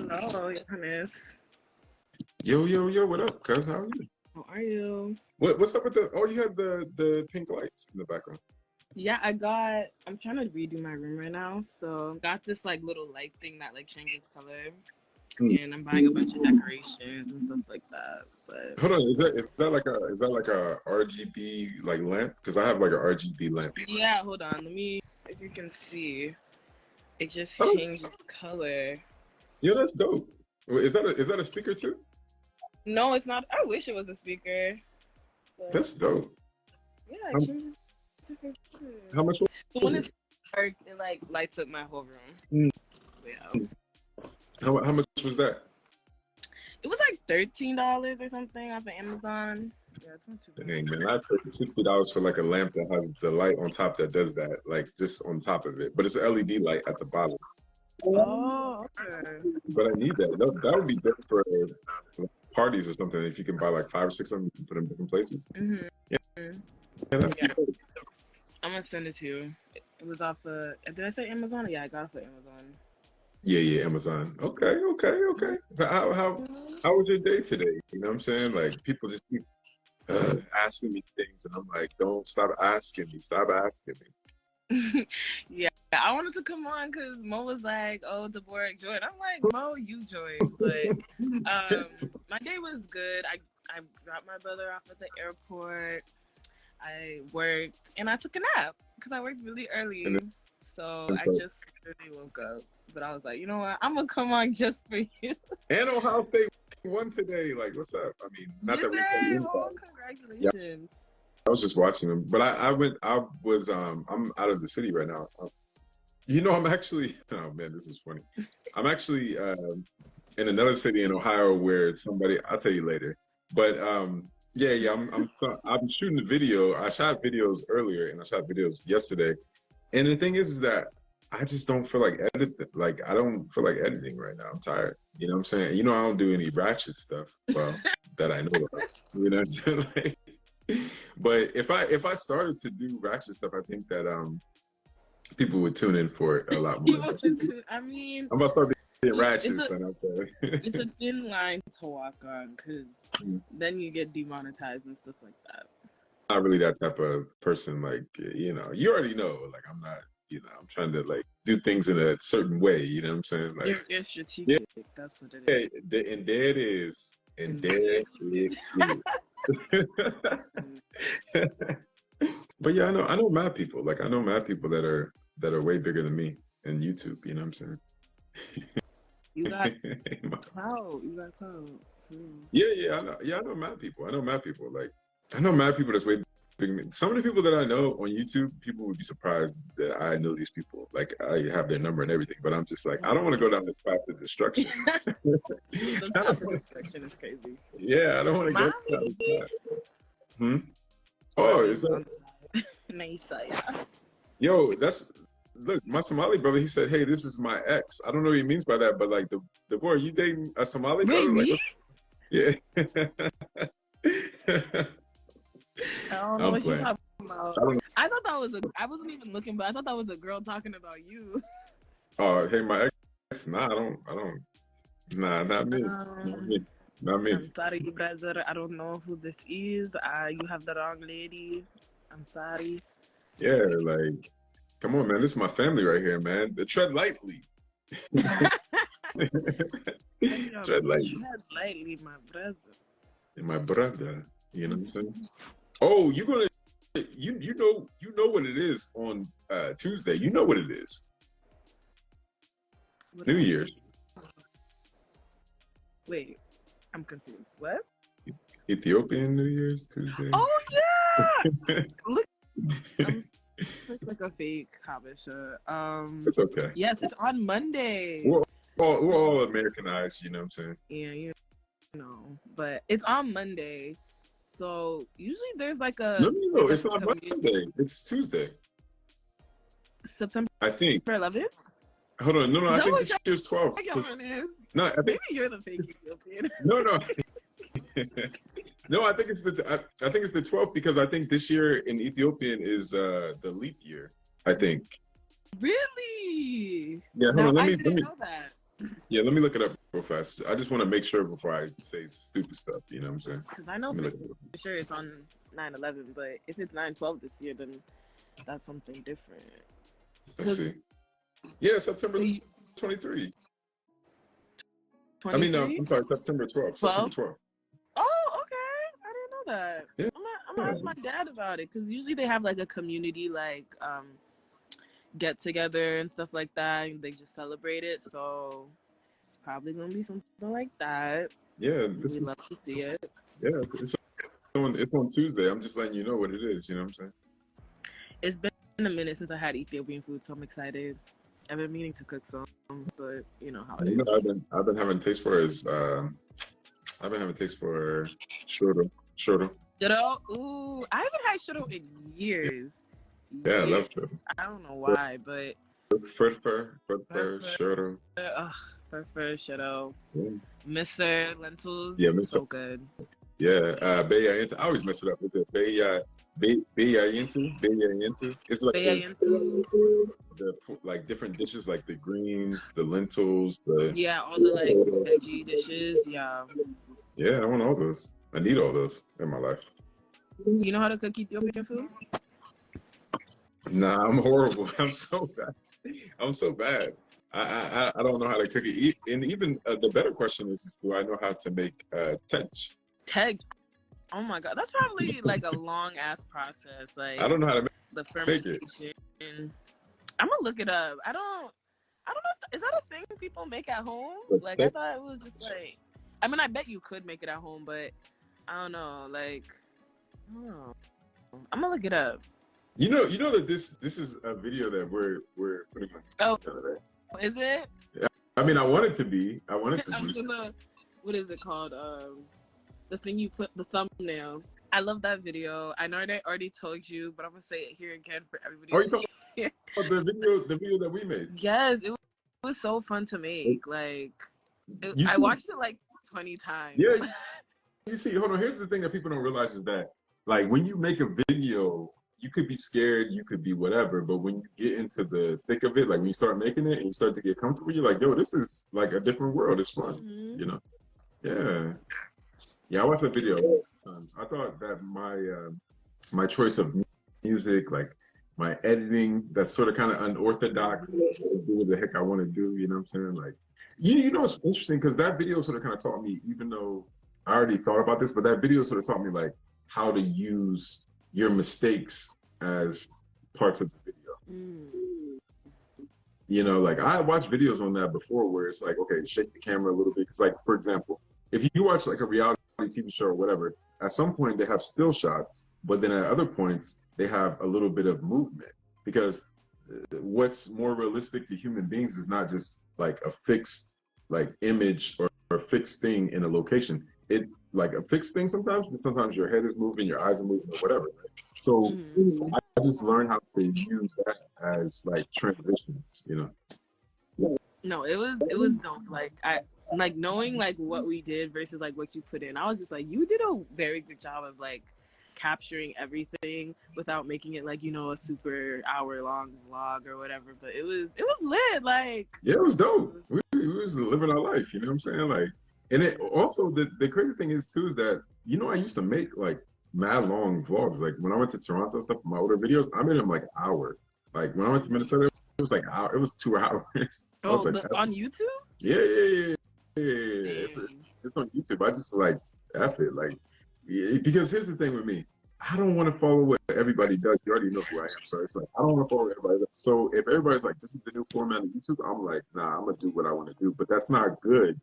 Hello, Johannes. Yo, yo, yo, what up, cuz? How are you? How are you? What's up with the you had the pink lights in the background. Yeah, I'm trying to redo my room right now, so got this like little light thing that like changes color, and I'm buying a bunch of decorations and stuff like that. But Hold on, is that like a RGB like lamp? Because I have like a RGB lamp. yeah, hold on, let me, if you can see, it just Oh, changes color. yeah, that's dope. Is that a speaker too? No, it's not. I wish it was a speaker. But That's dope. yeah, How, it changes different color. how much was So when it? it's dark, it like lights up my whole room. Mm. Yeah. How much was that? It was like $13 or something off of Amazon. Yeah, it's not too bad. Dang, man, I paid $60 for like a lamp that has the light on top that does that, like just on top of it. But it's an LED light at the bottom. Oh, okay. But I need that. That would be good for like, parties or something. If you can buy like 5 or 6 of them, you can put them in different places. Mm-hmm. Yeah, that'd be Yeah, dope. I'm gonna send it to you. It was off of. Did I say Amazon? Yeah, I got it off of Amazon. Yeah, Amazon. Okay. So how was your day today? You know what I'm saying? Like people just keep asking me things, and I'm like, don't stop asking me. Stop asking me. Yeah, I wanted to come on because Mo was like, "Oh, Deborah joined." I'm like, Mo, you joined, but my day was good. I dropped my brother off at the airport. I worked and I took a nap because I worked really early. And then, So I just really woke up. But I was like, you know what? I'm gonna come on just for you. and Ohio State won today. Like, what's up? I mean, not that Did we take they? anything. Oh, Yeah, congratulations. I was just watching them, but I went. I'm out of the city right now. You know, I'm actually. Oh man, this is funny. I'm actually in another city in Ohio where somebody. I'll tell you later. But yeah. I'm shooting the video. I shot videos earlier, and I shot videos yesterday. And the thing is that I just don't feel like editing. Like I don't feel like editing right now. I'm tired. You know what I'm saying? You know, I don't do any ratchet stuff. Well, that I know of. You know what I'm saying? Like, but if I started to do ratchet stuff, I think that people would tune in for it a lot more. I mean, I'm about to start being ratchet it's a then out there. it's a thin line to walk on because then you get demonetized and stuff like that. Not really that type of person. Like you know, you already know. Like I'm not. You know, I'm trying to like do things in a certain way. You know what I'm saying? Like You're yeah, strategic. That's what it is. and there it is. And there it is. But yeah, I know mad people. Like I know mad people that are way bigger than me in YouTube. You know what I'm saying? You got clout. You got clout. I know mad people. I know mad people. Like I know mad people that's way bigger than me. Some of the people that I know on YouTube, people would be surprised that I know these people. Like I have their number and everything. But I'm just like, I don't want to go down this path of destruction. The path of destruction is crazy. Yeah, I don't want to go down this path. Oh, is that? Nice, yeah. Yo, look, my Somali brother, he said, hey, this is my ex. I don't know what he means by that, but like the boy, you dating a Somali brother? Wait, Like, yeah. I don't know I'm what you're playing. talking about. I don't know. I thought that was I wasn't even looking, but I thought that was a girl talking about you. Oh, hey, my ex. Nah, I don't. Nah, not me. Not me. I'm sorry, brother. I don't know who this is. You have the wrong lady. I'm sorry. Yeah, like, come on, man. This is my family right here, man. Tread lightly. Tread lightly. Tread lightly, my brother. My brother. You know what I'm saying? Oh, you know what it is on Tuesday. You know what it is. What New is it? Year's. Wait, I'm confused. What? Ethiopian New Year's Tuesday. Oh yeah! Look, it's like a fake Habesha. It's okay. Yes, it's on Monday. We're all Americanized, you know what I'm saying? Yeah, you know, but it's on Monday. So usually there's like a No, it's not Monday. It's Tuesday. September I think. 11th. Hold on, no, I think what this year's 12. No, I think Maybe you're the fake Ethiopian. no. No, I think it's the 12th because I think this year in Ethiopian is the leap year. I think. Really? Yeah, hold Now, on. I Let me didn't know that. Yeah, let me look it up real fast. I just want to make sure before I say stupid stuff. You know what I'm saying? Because I know Let me for look it up. sure it's on 9/11, but if it's 9/12 this year, then that's something different. Let's see. Yeah, September 23. I mean, no, 23? I'm sorry, September 12th. 12? September 12th. Oh, okay. I didn't know that. Yeah. I'm gonna ask my dad about it because usually they have like a community like get together and stuff like that, and they just celebrate it. So it's probably gonna be something like that. Yeah, We'd love to see it. yeah, it's on Tuesday. I'm just letting you know what it is. You know what I'm saying? It's been a minute since I had Ethiopian food, so I'm excited. I've been meaning to cook some, but you know how it You know, is. I've been having taste for is I've been having taste for shorter. Shiro, ooh, I haven't had shiro in years. Yeah, I Years. love shorter. I don't know why, but Furfur, Furfur. shorter. Prefer shiro. Yeah, Mr. Lentils, yeah, so good. yeah. Bayayintu. I always mess it up. Is it Bayayintu? Bayayintu. It's like Bayantu. the like different dishes, like the greens, the lentils, the Yeah, all the like veggie dishes. Yeah. yeah. I want all those. I need all those in my life. You know how to cook Ethiopian food? Nah, I'm horrible. I'm so bad. I'm so bad. I don't know how to cook it. And even the better question is do I know how to make tench? Teg. Oh my god, that's probably like a long ass process. Like I don't know how to the make it. fermentation. I'm gonna look it up. I don't know. Is that a thing people make at home? But Like I thought it was just like. I mean, I bet you could make it at home, but I don't know. Like, I don't know. I'm gonna look it up. You know that this is a video that we're putting on. Oh, Together, right? is it? Yeah. I mean, I want it to be. I'm gonna. What is it called? The thing you put the thumbnail. I love that video. I know I already told you, but I'm gonna say it here again for everybody. Oh, you talking about the video that we made? Yes, it was so fun to make. Like, I watched it like 20 times. Yeah. You see, hold on. Here's the thing that people don't realize is that, like, when you make a video, you could be scared, you could be whatever, but when you get into the thick of it, like when you start making it and you start to get comfortable, you're like, yo, this is like a different world. It's fun, you know? Yeah. Yeah, I watched that video a lot of times. I thought that my choice of music, like my editing, that's sort of kind of unorthodox, is do what the heck I want to do. You know what I'm saying? Like, you know, it's interesting because that video sort of kind of taught me, even though I already thought about this, but that video sort of taught me like how to use your mistakes as parts of the video. You know, like I watched videos on that before where it's like, okay, shake the camera a little bit. Because like, for example, if you watch like a reality TV show or whatever, at some point they have still shots, but then at other points they have a little bit of movement. Because what's more realistic to human beings is not just like a fixed like image or a fixed thing in a location. It like a fixed thing sometimes, but sometimes your head is moving, your eyes are moving, or whatever. Right? So I just learned how to use that as like transitions, you know. No, it was dope. Like I like knowing like what we did versus like what you put in. I was just like, you did a very good job of like capturing everything without making it like, you know, a super hour-long vlog or whatever. But it was lit. Like yeah, it was dope. We was living our life. You know what I'm saying? Like, and it also the crazy thing is too is that you know I used to make like mad long vlogs. Like when I went to Toronto and stuff, my older videos, I made them like an hour. Like when I went to Minnesota, it was like hour. It was 2 hours. oh, like, but on YouTube? Yeah. It's on YouTube. I just like F it. Like because here's the thing with me. I don't want to follow what everybody does. You already know who I am. So it's like, I don't want to follow everybody. So if everybody's like, this is the new format of YouTube, I'm like, nah, I'm going to do what I want to do. But that's not good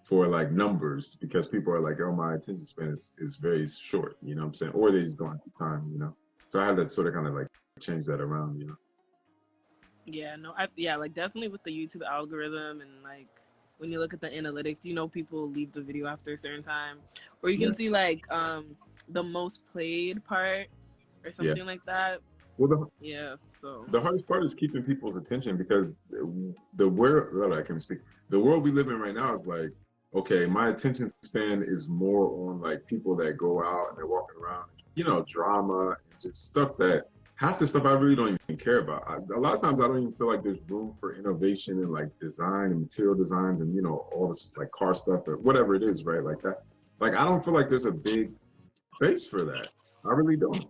for like numbers because people are like, oh, my attention span is very short. You know what I'm saying? Or they just don't have the time, you know? So I had to sort of kind of like change that around, you know? Yeah, no, like definitely with the YouTube algorithm and like when you look at the analytics, you know, people leave the video after a certain time. Or you can see like, the most played part or something like that. Well, so the hardest part is keeping people's attention because the world we live in right now is like, okay, my attention span is more on like people that go out and they're walking around, you know, drama and just stuff that half the stuff I really don't even care about. A lot of times I don't even feel like there's room for innovation and like design and material designs and all this like car stuff or whatever it is, right? Like that. Like I don't feel like there's a big space for that. I really don't.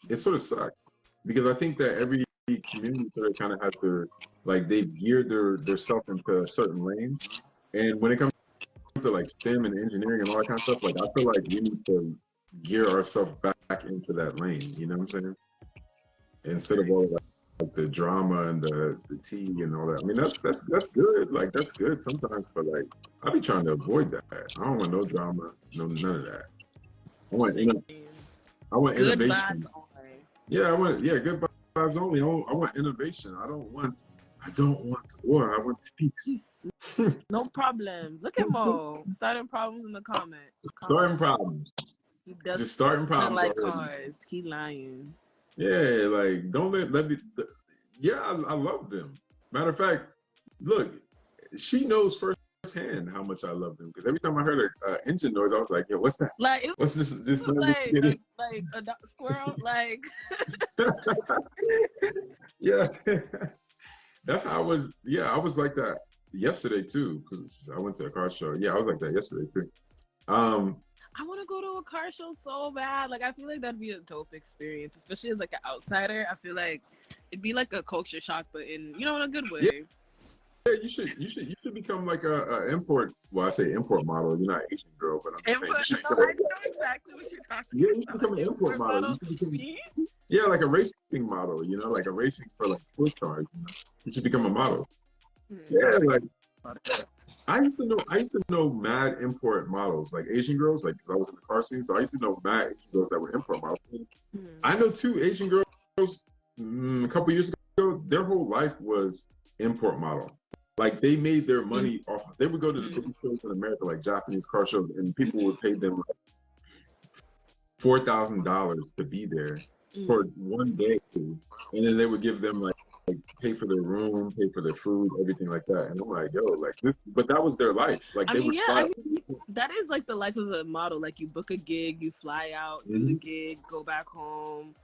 It sort of sucks because I think that every community sort of kind of has their like they've geared their self into certain lanes, and when it comes to like STEM and engineering and all that kind of stuff, like I feel like we need to gear ourselves back into that lane. You know what I'm saying? Instead of all like the drama and the tea and all that. I mean, that's good. Like that's good sometimes, but like I be trying to avoid that. I don't want no drama, none of that. I want Good innovation. vibes only. Yeah, good vibes only. I want innovation. I don't want war. I want peace. No problems. Look at Mo starting problems in the comments. Starting problems. He doesn't Just starting problems. like already. cars. He lying. Yeah, like don't let me. Yeah, I love them. Matter of fact, look, she knows firsthand how much I love them because every time I heard an engine noise, I was like, "Yo, what's that? Like it What's this? This was like a squirrel. Like yeah, that's how I was. Yeah, I was like that yesterday too because I went to a car show. Yeah, I was like that yesterday too. I want to go to a car show so bad. Like I feel like that'd be a dope experience, especially as like an outsider. I feel like it'd be like a culture shock, but in in a good way. Yeah, you should become like a import. Well, I say import model. You're not Asian girl, but I'm just saying. I know exactly what you're talking about. Yeah, you should become an import model. Yeah, like a racing model. Like a racing for like sports cars. You should become a model. Yeah, like I used to know mad import models, like Asian girls, like because I was in the car scene, so I used to know mad Asian girls that were import models. I know 2 Asian girls a couple years ago. Their whole life was import model. Like they made their money off. They would go to the car shows in America, like Japanese car shows, and people would pay them like $4,000 to be there for one day, and then they would give them like pay for their room, pay for their food, everything like that. And I'm like, yo, like this, but that was their life. Like that is like the life of a model. Like you book a gig, you fly out, do the gig, go back home.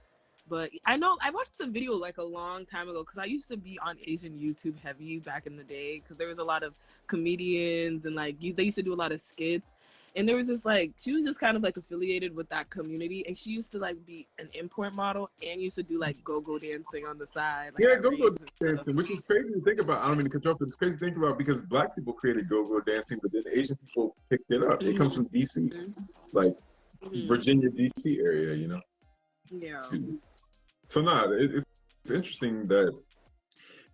But I know I watched a video like a long time ago because I used to be on Asian YouTube heavy back in the day because there was a lot of comedians and like they used to do a lot of skits. And there was this like she was just kind of like affiliated with that community, and she used to like be an import model and used to do like go-go dancing on the side. Like, yeah, go-go dancing, which is crazy to think about. I don't mean to cut you off, but it's crazy to think about because Black people created go-go dancing, but then Asian people picked it up. It comes from DC, like Virginia, DC area, Yeah. So it's interesting that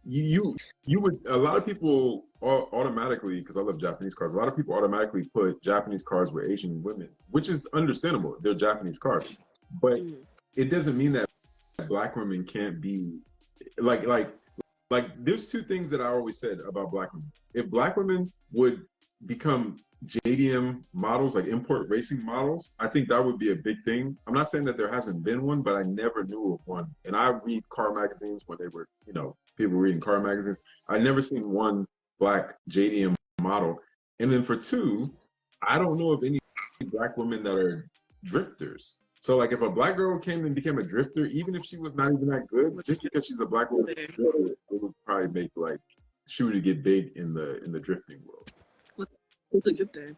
you would a lot of people automatically, because I love Japanese cars, a lot of people automatically put Japanese cars with Asian women, which is understandable. They're Japanese cars, but it doesn't mean that Black women can't be like there's 2 things that I always said about Black women. If Black women would become JDM models, like import racing models, I think that would be a big thing. I'm not saying that there hasn't been one, but I never knew of one. And I read car magazines when they were, people reading car magazines. I never seen one Black JDM model. And then for 2, I don't know of any Black women that are drifters. So like if a Black girl came and became a drifter, even if she was not even that good, just because she's a Black woman, it would probably make like she would get big in the drifting world. What's a drifter?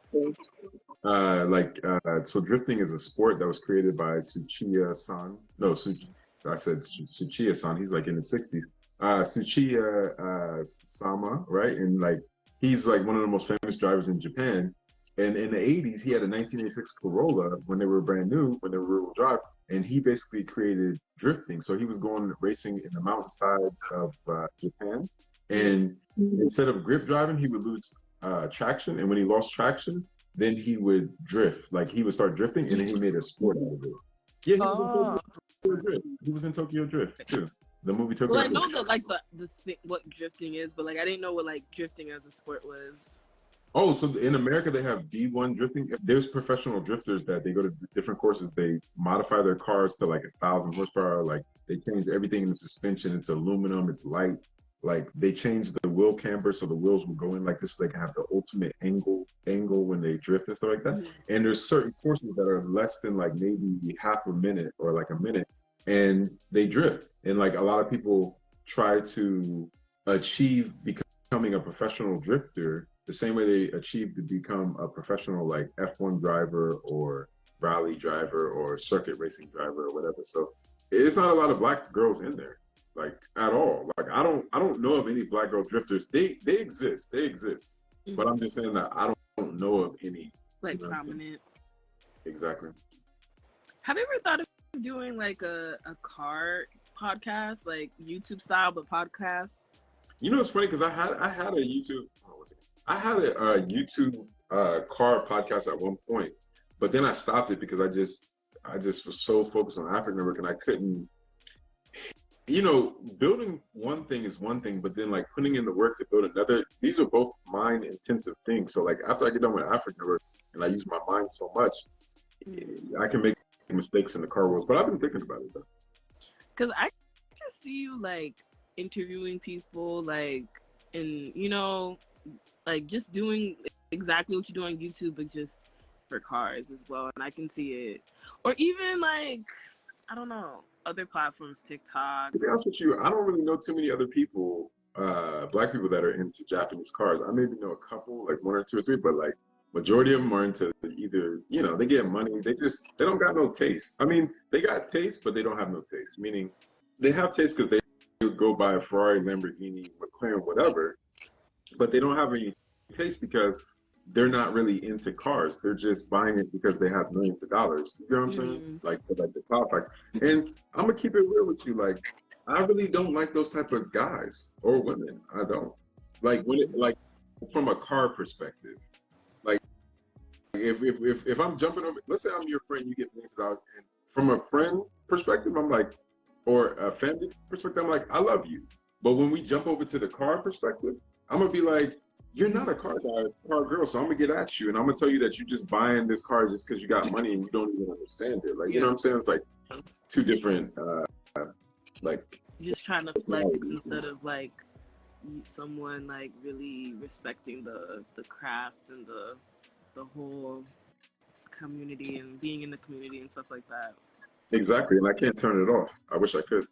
So drifting is a sport that was created by Tsuchiya-san. No, I said Tsuchiya-san. He's like in the 60s. Tsuchiya Sama, right? And like he's like one of the most famous drivers in Japan. And in the 80s, he had a 1986 Corolla when they were brand new, when they were rear-wheel drive, and he basically created drifting. So he was going racing in the mountainsides of Japan, and instead of grip driving, he would lose traction, and when he lost traction, then he would drift. Like he would start drifting, and then he made a sport out of it. Yeah, he was in Tokyo Drift too. The movie Tokyo Drift. Well, I know that like what drifting is, but like I didn't know what like drifting as a sport was. Oh, so in America they have D1 drifting. There's professional drifters that they go to different courses. They modify their cars to like 1,000 horsepower. Like they change everything in the suspension. It's aluminum. It's light. Like they changed the wheel camber so the wheels will go in like this. They can have the ultimate angle when they drift and stuff like that. And there's certain courses that are less than like maybe half a minute or like a minute, and they drift. And like a lot of people try to achieve becoming a professional drifter the same way they achieve to become a professional like F1 driver or rally driver or circuit racing driver or whatever. So it's not a lot of black girls in there, like at all. Like I don't know of any black girl drifters. They exist. They exist. But I'm just saying that I don't know of any. Like You know, prominent. exactly. Have you ever thought of doing like a car podcast, like YouTube style, but podcast? You know, it's funny because I had a YouTube. What was it? I had a YouTube car podcast at one point, but then I stopped it because I just was so focused on African American I couldn't. You know, building one thing is one thing, but then like putting in the work to build another. These are both mind intensive things. So like after I get done with African American and I use my mind so much, I can make mistakes in the car world. But I've been thinking about it though. Because I can see you like interviewing people, like, and like just doing exactly what you do on YouTube, but just for cars as well. And I can see it, or even like I don't know, other platforms, TikTok. To be honest with you, I don't really know too many other people, black people that are into Japanese cars. I maybe know a couple, like one or two or three, but like majority of them are into either, they get money, they don't got no taste. I mean, they got taste, but they don't have no taste. Meaning they have taste because they would go buy a Ferrari, Lamborghini, McLaren, whatever, but they don't have any taste because they're not really into cars. They're just buying it because they have millions of dollars. You know what I'm saying? Like the power factor. And I'm gonna keep it real with you. Like, I really don't like those type of guys or women. I don't like when it like from a car perspective. Like, if I'm jumping over, let's say I'm your friend, you get millions of dollars, and from a friend perspective, I'm like, or a family perspective, I'm like, I love you. But when we jump over to the car perspective, I'm gonna be like, you're not a car guy, car girl, so I'm gonna get at you and I'm gonna tell you that you're just buying this car just because you got money and you don't even understand it. Like, you know what I'm saying? It's like two different, like, just trying to flex instead of like someone like really respecting the craft and the whole community and being in the community and stuff like that. exactly. And I can't turn it off. I wish I could.